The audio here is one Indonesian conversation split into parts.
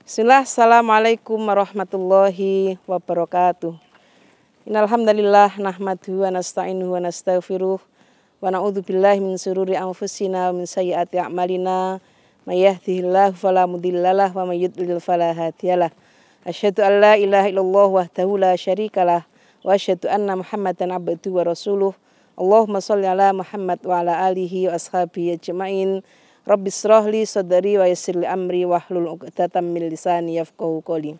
Bismillah, assalamualaikum warahmatullahi wabarakatuh. Innalhamdalillah nahmaduhu wa nasta'inuhu wa nastaghfiruh wa na'udzubillahi min syururi anfusina wa min sayyiati a'malina may yahdihillahu fala mudhillalah wa may yudlil fala hadiyalah. Asyhadu an la ilaha illallah wahdahu la syarikalah wa asyhadu anna Muhammadan abduhu wa rasuluh. Allahumma shalli ala Muhammad wa ala alihi wa ashabihi ajmain. Rabbis shrahli sadri wa yassirli amri wahlul 'uqdatam min lisani yafqahu qouli.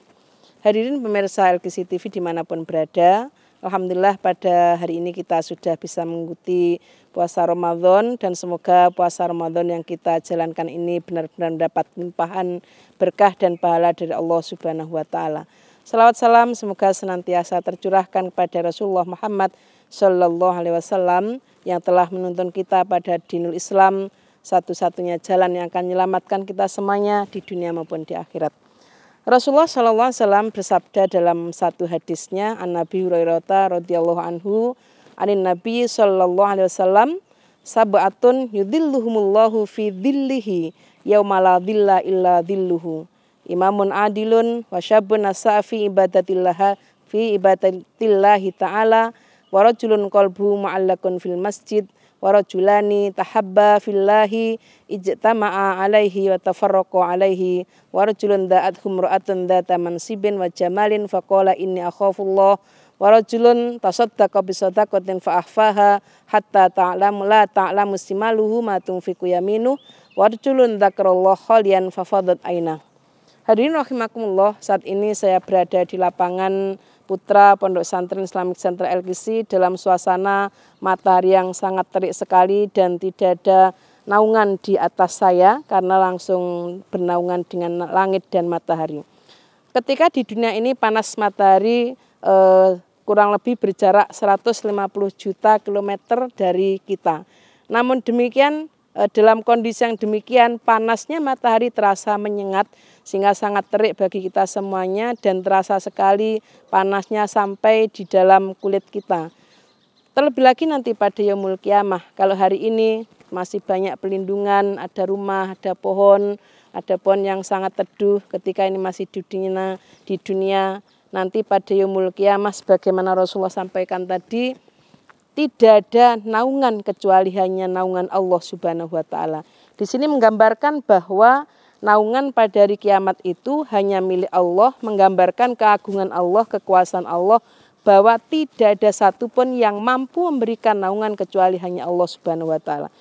Hadirin pemirsa LKC TV dimanapun berada, alhamdulillah pada hari ini kita sudah bisa mengikuti puasa Ramadan dan semoga puasa Ramadan yang kita jalankan ini benar-benar mendapat limpahan berkah dan pahala dari Allah Subhanahu wa taala. Salawat salam semoga senantiasa tercurahkan kepada Rasulullah Muhammad sallallahu alaihi wasallam yang telah menuntun kita pada dinul Islam, satu-satunya jalan yang akan menyelamatkan kita semuanya di dunia maupun di akhirat. Rasulullah SAW bersabda dalam satu hadisnya, an Nabi Hurairah radhiyallahu anhu, anin Nabi sallallahu alaihi wasallam, sab'atun yudhilluhumullahu fi dhillihi yauma la dhilla illa dhilluhu. Imamun adilun wa syabun nasa'a fi ibadatillahi ta'ala wa rajulun qalbuhu mu'allaqun fil masjid warajulani tahabba fillahi ijtama'a alaihi wa tafarraqa alaihi warajulun da'athum ra'atun dhata mansibin wa jamalin faqala inni akhafullah warajulun tasaddaqa bi sadaqatin fa akhfaha hatta ta'lamu la ta'lamu simaluhu ma tunfiqu yaminu warajulun dzakarallahu khalian fa fadat aina. Hadirin rahimakumullah, saat ini saya berada di lapangan Putra Pondok Pesantren Islamic Center LKC dalam suasana matahari yang sangat terik sekali dan tidak ada naungan di atas saya karena langsung bernaungan dengan langit dan matahari. Ketika di dunia ini panas matahari kurang lebih berjarak 150 juta kilometer dari kita. Namun demikian, dalam kondisi yang demikian panasnya matahari terasa menyengat sehingga sangat terik bagi kita semuanya dan terasa sekali panasnya sampai di dalam kulit kita. Terlebih lagi nanti pada yaumul qiyamah, kalau hari ini masih banyak pelindungan, ada rumah, ada pohon yang sangat teduh ketika ini masih di dunia, nanti pada yaumul qiyamah sebagaimana Rasulullah sampaikan tadi, tidak ada naungan kecuali hanya naungan Allah Subhanahu wa taala. Di sini menggambarkan bahwa naungan pada hari kiamat itu hanya milik Allah, menggambarkan keagungan Allah, kekuasaan Allah, bahwa tidak ada satupun yang mampu memberikan naungan kecuali hanya Allah Subhanahu wa taala.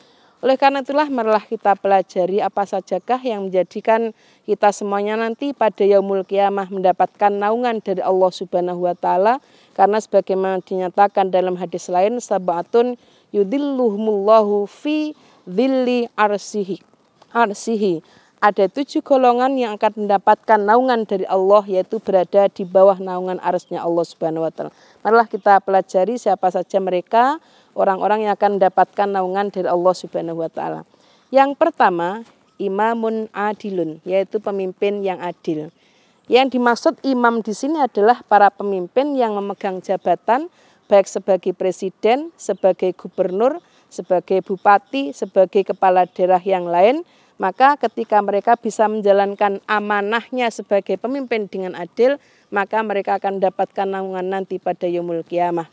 Oleh karena itulah marilah kita pelajari apa sajakah yang menjadikan kita semuanya nanti pada yaumul qiyamah mendapatkan naungan dari Allah Subhanahu wa taala, karena sebagaimana dinyatakan dalam hadis lain, sab'atun yudhilluhumullahu fi dhilli arsihi. Ada 7 golongan yang akan mendapatkan naungan dari Allah, yaitu berada di bawah naungan arsy-Nya Allah Subhanahu wa taala. Marilah kita pelajari siapa saja mereka, orang-orang yang akan mendapatkan naungan dari Allah Subhanahu wa taala. Yang pertama, imamun adilun, yaitu pemimpin yang adil. Yang dimaksud imam di sini adalah para pemimpin yang memegang jabatan baik sebagai presiden, sebagai gubernur, sebagai bupati, sebagai kepala daerah yang lain. Maka ketika mereka bisa menjalankan amanahnya sebagai pemimpin dengan adil, maka mereka akan mendapatkan naungan nanti pada yaumul qiyamah.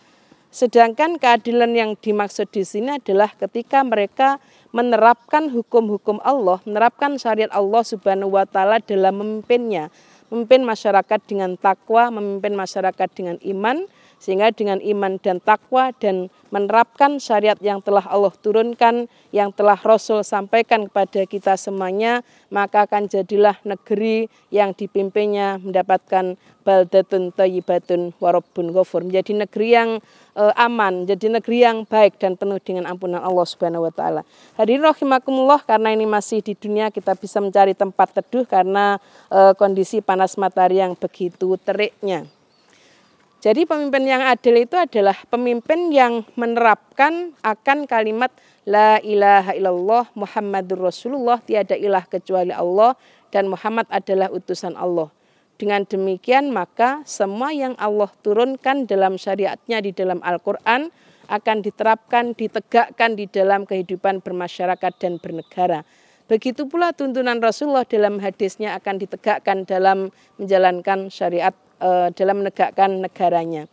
Sedangkan keadilan yang dimaksud di sini adalah ketika mereka menerapkan hukum-hukum Allah, menerapkan syariat Allah Subhanahu wa taala dalam memimpinnya, memimpin masyarakat dengan takwa, memimpin masyarakat dengan iman, sehingga dengan iman dan takwa dan menerapkan syariat yang telah Allah turunkan, yang telah Rasul sampaikan kepada kita semuanya, maka akan jadilah negeri yang dipimpinnya mendapatkan baldatun thayyibatun wa rabbun ghafur, menjadi negeri yang aman, jadi negeri yang baik dan penuh dengan ampunan Allah Subhanahu wa taala. Hadirin rahimakumullah, karena ini masih di dunia, kita bisa mencari tempat teduh karena kondisi panas matahari yang begitu teriknya. Jadi pemimpin yang adil itu adalah pemimpin yang menerapkan akan kalimat la ilaha illallah Muhammadur Rasulullah, tiada ilah kecuali Allah dan Muhammad adalah utusan Allah. Dengan demikian maka semua yang Allah turunkan dalam syariatnya di dalam Al-Quran akan diterapkan, ditegakkan di dalam kehidupan bermasyarakat dan bernegara. Begitu pula tuntunan Rasulullah dalam hadisnya akan ditegakkan dalam menjalankan syariat, dalam menegakkan negaranya.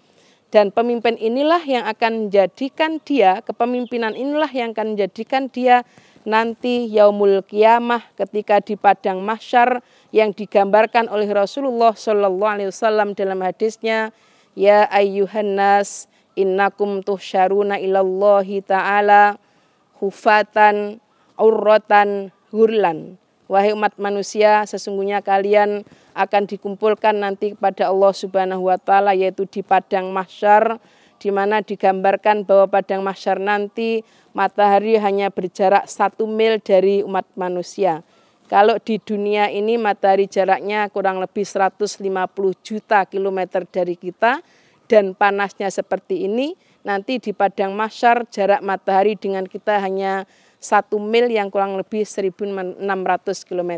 Dan pemimpin inilah yang akan menjadikan dia, kepemimpinan inilah yang akan menjadikan dia nanti yaumul kiamah ketika di padang mahsyar yang digambarkan oleh Rasulullah SAW dalam hadisnya, ya ayyuhan nas innakum tuhsyaruna ilallahi ta'ala hufatan urratan hurlan. Wahai umat manusia, sesungguhnya kalian akan dikumpulkan nanti kepada Allah Subhanahu wa taala, yaitu di padang mahsyar, di mana digambarkan bahwa padang mahsyar nanti matahari hanya berjarak 1 mil dari umat manusia. Kalau di dunia ini matahari jaraknya kurang lebih 150 juta kilometer dari kita dan panasnya seperti ini, nanti di padang mahsyar jarak matahari dengan kita hanya 1 mil yang kurang lebih 1.600 km.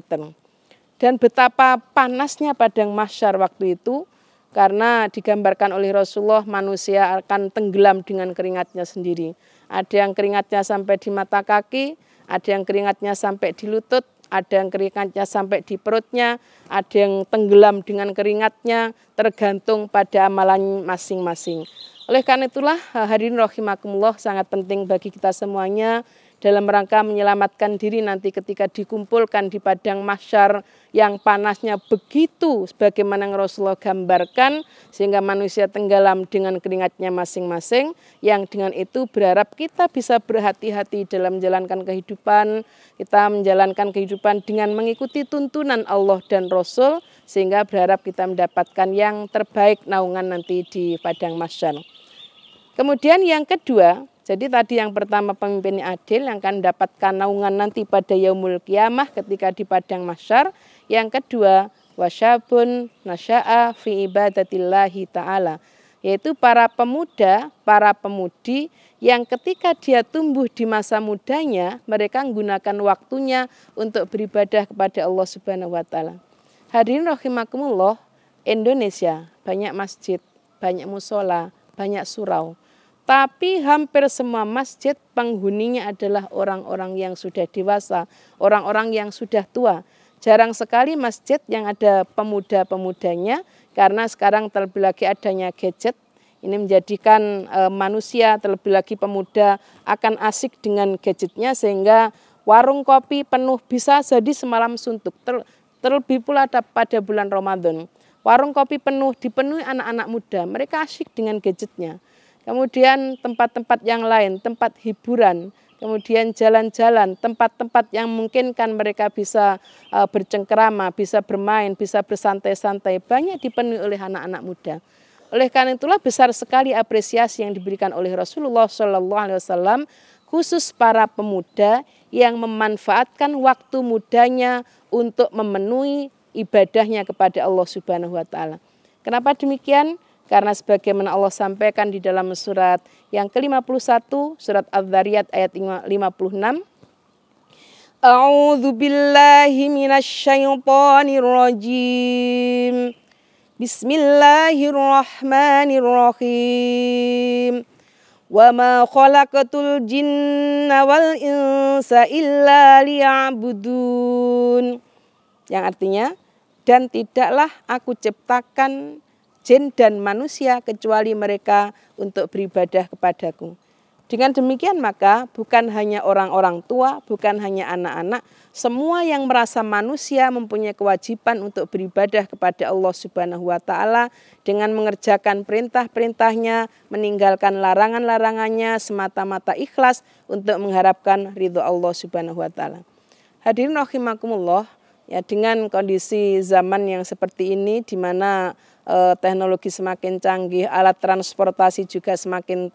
Dan betapa panasnya padang mahsyar waktu itu, karena digambarkan oleh Rasulullah manusia akan tenggelam dengan keringatnya sendiri. Ada yang keringatnya sampai di mata kaki, ada yang keringatnya sampai di lutut, ada yang keringatnya sampai di perutnya, ada yang tenggelam dengan keringatnya, tergantung pada amalan masing-masing. Oleh karena itulah hadirin rahimakumullah, sangat penting bagi kita semuanya dalam rangka menyelamatkan diri nanti ketika dikumpulkan di padang mahsyar yang panasnya begitu sebagaimana yang Rasulullah gambarkan, sehingga manusia tenggelam dengan keringatnya masing-masing, yang dengan itu berharap kita bisa berhati-hati dalam menjalankan kehidupan, kita menjalankan kehidupan dengan mengikuti tuntunan Allah dan Rasul, sehingga berharap kita mendapatkan yang terbaik naungan nanti di padang mahsyar. Kemudian yang kedua, jadi tadi yang pertama pemimpin adil yang akan mendapatkan naungan nanti pada yaumul kiamah ketika di padang mahsyar. Yang kedua, wasyabun nasya'a fi ibadatillahi ta'ala, yaitu para pemuda, para pemudi yang ketika dia tumbuh di masa mudanya, mereka menggunakan waktunya untuk beribadah kepada Allah Subhanahu wa taala. Hadirin rahimakumullah, Indonesia banyak masjid, banyak musola, banyak surau. Tapi hampir semua masjid penghuninya adalah orang-orang yang sudah dewasa, orang-orang yang sudah tua. Jarang sekali masjid yang ada pemuda-pemudanya, karena sekarang terlebih lagi adanya gadget. Ini menjadikan manusia, terlebih lagi pemuda, akan asik dengan gadgetnya, sehingga warung kopi penuh bisa jadi semalam suntuk. Terlebih pula pada bulan Ramadan. Warung kopi penuh, dipenuhi anak-anak muda, mereka asik dengan gadgetnya. Kemudian tempat-tempat yang lain, tempat hiburan, kemudian jalan-jalan, tempat-tempat yang memungkinkan mereka bisa bercengkerama, bisa bermain, bisa bersantai-santai, banyak dipenuhi oleh anak-anak muda. Oleh karena itulah besar sekali apresiasi yang diberikan oleh Rasulullah SAW, khusus para pemuda yang memanfaatkan waktu mudanya untuk memenuhi ibadahnya kepada Allah Subhanahu wa taala. Kenapa demikian? Karena sebagaimana Allah sampaikan di dalam surat yang ke-51, surat Adz-Dzariyat ayat 56. A'udzu billahi minasyaitonir rajim. Bismillahirrahmanirrahim. Wa ma khalaqatul jinna wal insa illa liya'budun. Yang artinya, dan tidaklah aku ciptakan jin dan manusia kecuali mereka untuk beribadah kepadaku. Dengan demikian maka bukan hanya orang-orang tua, bukan hanya anak-anak, semua yang merasa manusia mempunyai kewajiban untuk beribadah kepada Allah Subhanahu wa taala dengan mengerjakan perintah-perintahnya, meninggalkan larangan-larangannya semata-mata ikhlas untuk mengharapkan ridho Allah Subhanahu wa taala. Hadirin rahimakumullah, ya, dengan kondisi zaman yang seperti ini di mana teknologi semakin canggih, alat transportasi juga semakin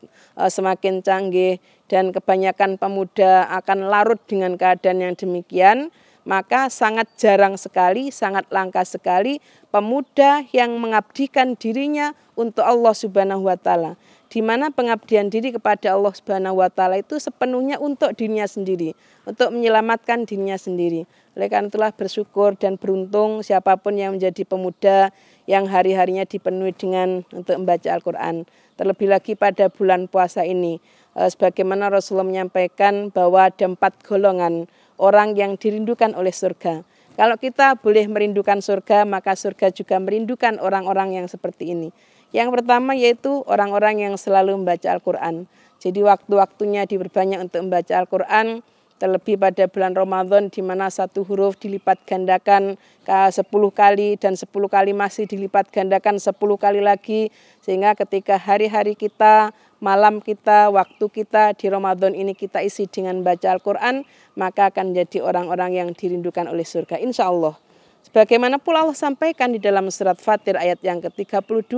canggih, dan kebanyakan pemuda akan larut dengan keadaan yang demikian, maka sangat jarang sekali, sangat langka sekali pemuda yang mengabdikan dirinya untuk Allah Subhanahu wa taala. Di mana pengabdian diri kepada Allah Subhanahu wa taala itu sepenuhnya untuk dirinya sendiri, untuk menyelamatkan dirinya sendiri. Oleh karena itulah bersyukur dan beruntung siapapun yang menjadi pemuda yang hari-harinya dipenuhi dengan untuk membaca Al-Quran. Terlebih lagi pada bulan puasa ini. Sebagaimana Rasulullah menyampaikan bahwa ada 4 golongan orang yang dirindukan oleh surga. Kalau kita boleh merindukan surga, maka surga juga merindukan orang-orang yang seperti ini. Yang pertama yaitu orang-orang yang selalu membaca Al-Quran. Jadi waktu-waktunya diperbanyak untuk membaca Al-Quran, terlebih pada bulan Ramadan di mana satu huruf dilipat gandakan 10 kali dan 10 kali masih dilipat gandakan 10 kali lagi. Sehingga ketika hari-hari kita, malam kita, waktu kita di Ramadan ini kita isi dengan baca Al-Quran, maka akan menjadi orang-orang yang dirindukan oleh surga, insya Allah. Sebagaimana pula Allah sampaikan di dalam surat Fatir ayat yang ke-32,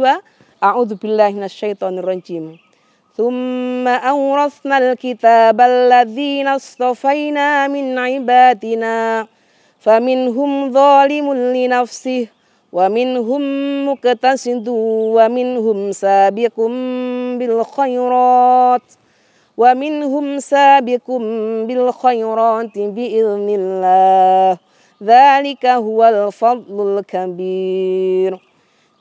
A'udzubillahi minasyaitonirrajim. Tsumma awratsnal kitabal ladzina astafaina min ibadina faminhum dzalimun li nafsihi wa minhum muqtasidun wa minhum sabiqum bil khairat wa minhum sabiqum bil khairati biiznillah. Dzalika huwal fadlul kabir.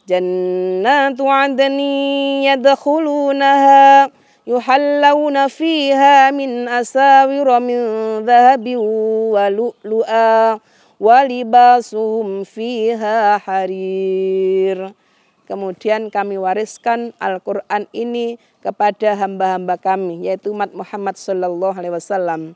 Jannatu 'adnin yadkhulunaha yuhallawna fiha min asawira min dhahabin wa lu'lu'a wa libasuhum fiha harir. Kemudian kami wariskan Al-Quran ini kepada hamba-hamba kami, yaitu umat Muhammad sallallahu alaihi wasallam.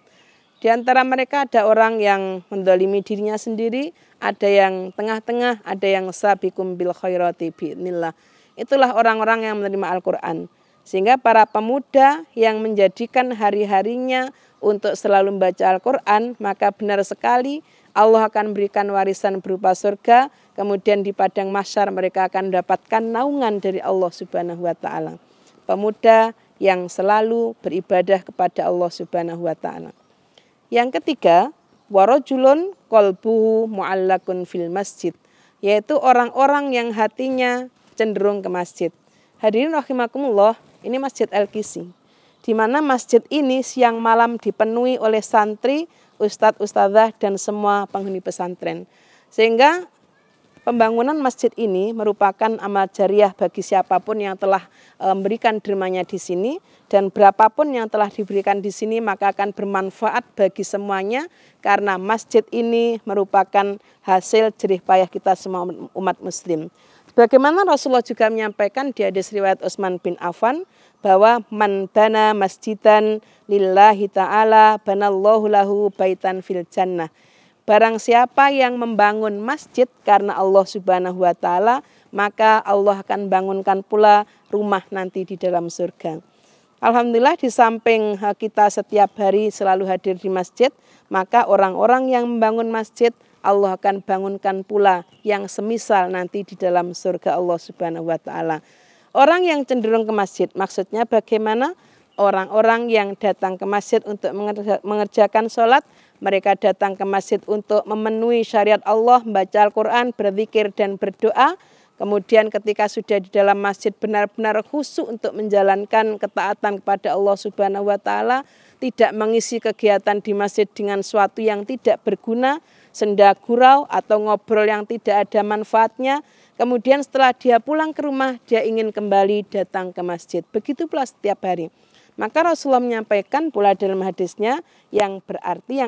Di antara mereka ada orang yang mendolimi dirinya sendiri, ada yang tengah-tengah, ada yang sabiqum bil khairati bi'nillah. Itulah orang-orang yang menerima Al-Quran. Sehingga para pemuda yang menjadikan hari-harinya untuk selalu membaca Al-Quran, maka benar sekali Allah akan berikan warisan berupa surga, kemudian di padang mahsyar mereka akan mendapatkan naungan dari Allah Subhanahu wa taala. Pemuda yang selalu beribadah kepada Allah Subhanahu wa taala. Yang ketiga, warajulun qalbuhu mu'allakun fil masjid, yaitu orang-orang yang hatinya cenderung ke masjid. Hadirin rahimakumullah, ini Masjid Al-Qisi, di mana masjid ini siang malam dipenuhi oleh santri, ustadz, ustadzah, dan semua penghuni pesantren. Sehingga pembangunan masjid ini merupakan amal jariah bagi siapapun yang telah memberikan dermanya di sini, dan berapapun yang telah diberikan di sini maka akan bermanfaat bagi semuanya, karena masjid ini merupakan hasil jerih payah kita semua umat muslim. Bagaimana Rasulullah juga menyampaikan di hadis riwayat Utsman bin Affan bahwa man bana masjidan lillahi ta'ala banallahu lahu baitan fil jannah. Barang siapa yang membangun masjid karena Allah Subhanahu wa taala, maka Allah akan bangunkan pula rumah nanti di dalam surga. Alhamdulillah, di samping kita setiap hari selalu hadir di masjid, maka orang-orang yang membangun masjid Allah akan bangunkan pula yang semisal nanti di dalam surga Allah Subhanahu wa taala. Orang yang cenderung ke masjid, maksudnya bagaimana? Orang-orang yang datang ke masjid untuk mengerjakan sholat, mereka datang ke masjid untuk memenuhi syariat Allah, membaca Al-Quran, berzikir dan berdoa. Kemudian ketika sudah di dalam masjid benar-benar khusyuk untuk menjalankan ketaatan kepada Allah Subhanahu wa taala, tidak mengisi kegiatan di masjid dengan sesuatu yang tidak berguna, senda gurau atau ngobrol yang tidak ada manfaatnya. Kemudian setelah dia pulang ke rumah, dia ingin kembali datang ke masjid. Begitu pula setiap hari. Maka Rasulullah menyampaikan pula dalam hadisnya yang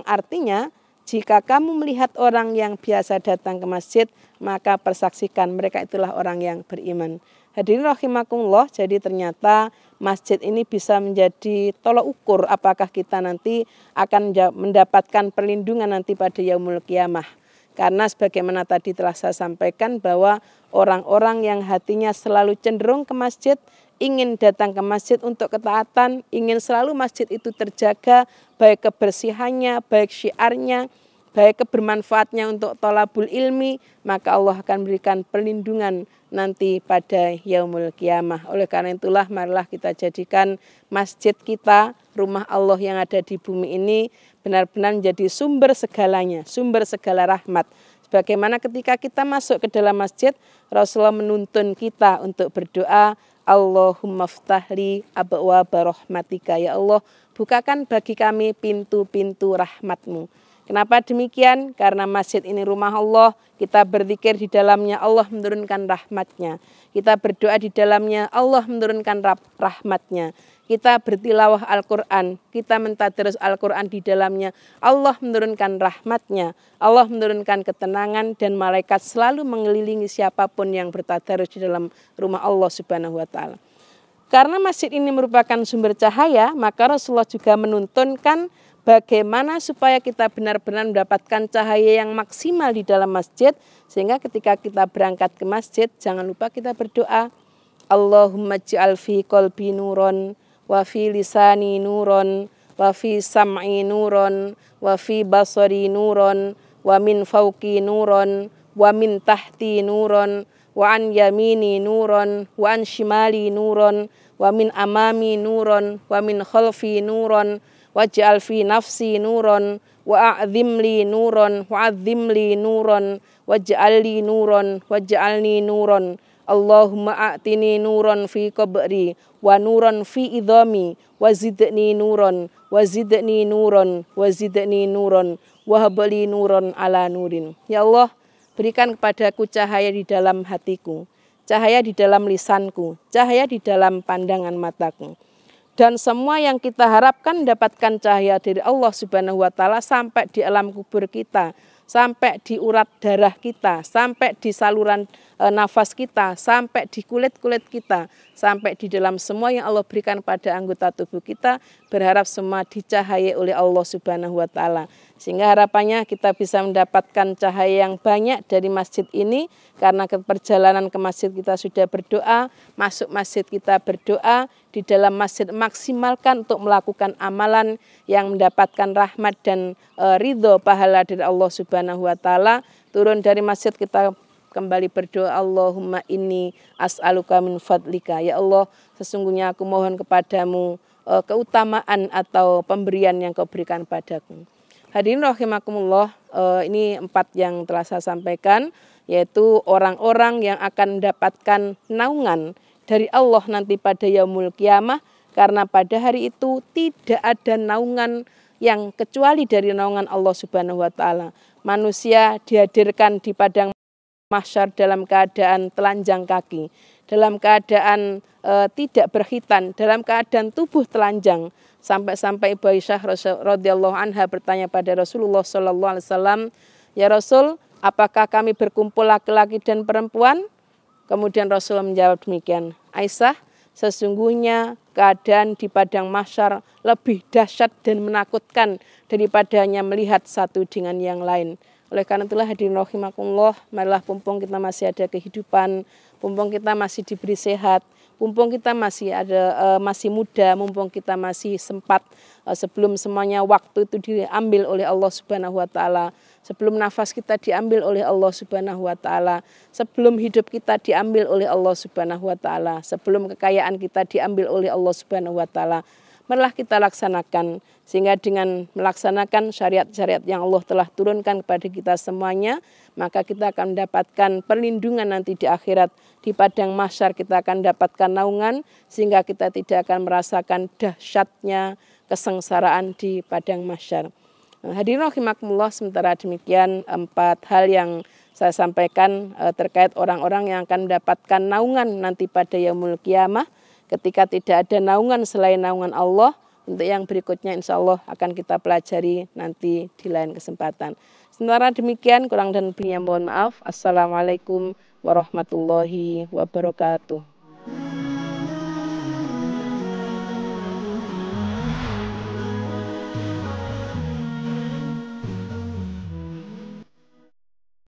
artinya jika kamu melihat orang yang biasa datang ke masjid, maka persaksikan mereka itulah orang yang beriman. Hadirin rahimakumullah, jadi ternyata masjid ini bisa menjadi tolok ukur apakah kita nanti akan mendapatkan perlindungan nanti pada yaumul qiyamah. Karena sebagaimana tadi telah saya sampaikan bahwa orang-orang yang hatinya selalu cenderung ke masjid, ingin datang ke masjid untuk ketaatan, ingin selalu masjid itu terjaga, baik kebersihannya, baik syiarnya, baik kebermanfaatnya untuk thalabul ilmi, maka Allah akan berikan perlindungan nanti pada yaumul qiyamah. Oleh karena itulah marilah kita jadikan masjid kita, rumah Allah yang ada di bumi ini benar-benar menjadi sumber segalanya, sumber segala rahmat. Sebagaimana ketika kita masuk ke dalam masjid, Rasulullah menuntun kita untuk berdoa, Allahumma ftahli abwaaba rahmatika, ya Allah, bukakan bagi kami pintu-pintu rahmatmu. Kenapa demikian? Karena masjid ini rumah Allah, kita berzikir di dalamnya, Allah menurunkan rahmatnya. Kita berdoa di dalamnya, Allah menurunkan rahmatnya. Kita bertilawah Al-Quran, kita mentadarus Al-Quran di dalamnya, Allah menurunkan rahmatnya. Allah menurunkan ketenangan dan malaikat selalu mengelilingi siapapun yang bertadarus di dalam rumah Allah Subhanahu wa Ta'ala. Karena masjid ini merupakan sumber cahaya, maka Rasulullah juga menuntunkan bagaimana supaya kita benar-benar mendapatkan cahaya yang maksimal di dalam masjid. Sehingga ketika kita berangkat ke masjid, jangan lupa kita berdoa. Allahumma ij'al fi qalbi nuron, wa fi lisani nuron, wa fi sam'i nuron, wa fi basari nuron, wa min fauqi nuron, wa min tahti nuron, wa an yamini nuron, wa an shimali nuron, wa min amami nuron, wa min khalfi nuron, waj'al fi nafsi nuron, wa a'zim li nuron, wa a'zim li nuron, waj'al li nuron, waj'alni nuron. Allahumma a'tini nuron fi qabri, wa nuron fi idhami, wa zidni nuron, wa zidni nuron, wa zidni nuron, wa habli nuron ala nurin. Ya Allah, berikan kepadaku cahaya di dalam hatiku, cahaya di dalam lisanku, cahaya di dalam pandangan mataku. Dan semua yang kita harapkan mendapatkan cahaya dari Allah Subhanahu wa Ta'ala sampai di alam kubur kita, sampai di urat darah kita, sampai di saluran nafas kita, sampai di kulit-kulit kita, sampai di dalam semua yang Allah berikan pada anggota tubuh kita, berharap semua dicahayai oleh Allah Subhanahu wa Ta'ala. Sehingga harapannya kita bisa mendapatkan cahaya yang banyak dari masjid ini, karena perjalanan ke masjid kita sudah berdoa, masuk masjid kita berdoa, di dalam masjid maksimalkan untuk melakukan amalan yang mendapatkan rahmat dan ridho pahala dari Allah Subhanahu wa Ta'ala. Turun dari masjid kita kembali berdoa, Allahumma inni as'aluka min fadlika. Ya Allah, sesungguhnya aku mohon kepadamu keutamaan atau pemberian yang kau berikan padaku. Hadirin rahimakumullah, ini 4 yang telah saya sampaikan, yaitu orang-orang yang akan mendapatkan naungan dari Allah nanti pada yaumul kiamah, karena pada hari itu tidak ada naungan yang kecuali dari naungan Allah Subhanahu wa Ta'ala. Manusia dihadirkan di padang mahsyar dalam keadaan telanjang kaki, dalam keadaan tidak berkhitan, dalam keadaan tubuh telanjang. Sampai-sampai Ibu Aisyah radhiyallahu anha bertanya pada Rasulullah sallallahu alaihi wasallam, "Ya Rasul, apakah kami berkumpul laki-laki dan perempuan?" Kemudian Rasul menjawab demikian, "Aisyah, sesungguhnya keadaan di padang mahsyar lebih dahsyat dan menakutkan daripada hanya melihat satu dengan yang lain." Oleh karena itulah hadirin rahimakumullah, marilah mumpung kita masih ada kehidupan, mumpung kita masih diberi sehat, mumpung kita masih masih muda, mumpung kita masih sempat, sebelum semuanya waktu itu diambil oleh Allah Subhanahu wa Ta'ala, sebelum nafas kita diambil oleh Allah Subhanahu wa Ta'ala, sebelum hidup kita diambil oleh Allah Subhanahu wa Ta'ala, sebelum kekayaan kita diambil oleh Allah Subhanahu wa Ta'ala, marilah kita laksanakan, sehingga dengan melaksanakan syariat-syariat yang Allah telah turunkan kepada kita semuanya, maka kita akan mendapatkan perlindungan nanti di akhirat. Di padang mahsyar kita akan mendapatkan naungan, sehingga kita tidak akan merasakan dahsyatnya kesengsaraan di padang mahsyar. Hadirin rahimakumullah, sementara demikian 4 hal yang saya sampaikan terkait orang-orang yang akan mendapatkan naungan nanti pada yaumul kiamah, ketika tidak ada naungan selain naungan Allah. Untuk yang berikutnya insya Allah akan kita pelajari nanti di lain kesempatan. Sementara demikian, kurang dan lebihnya mohon maaf. Assalamualaikum warahmatullahi wabarakatuh.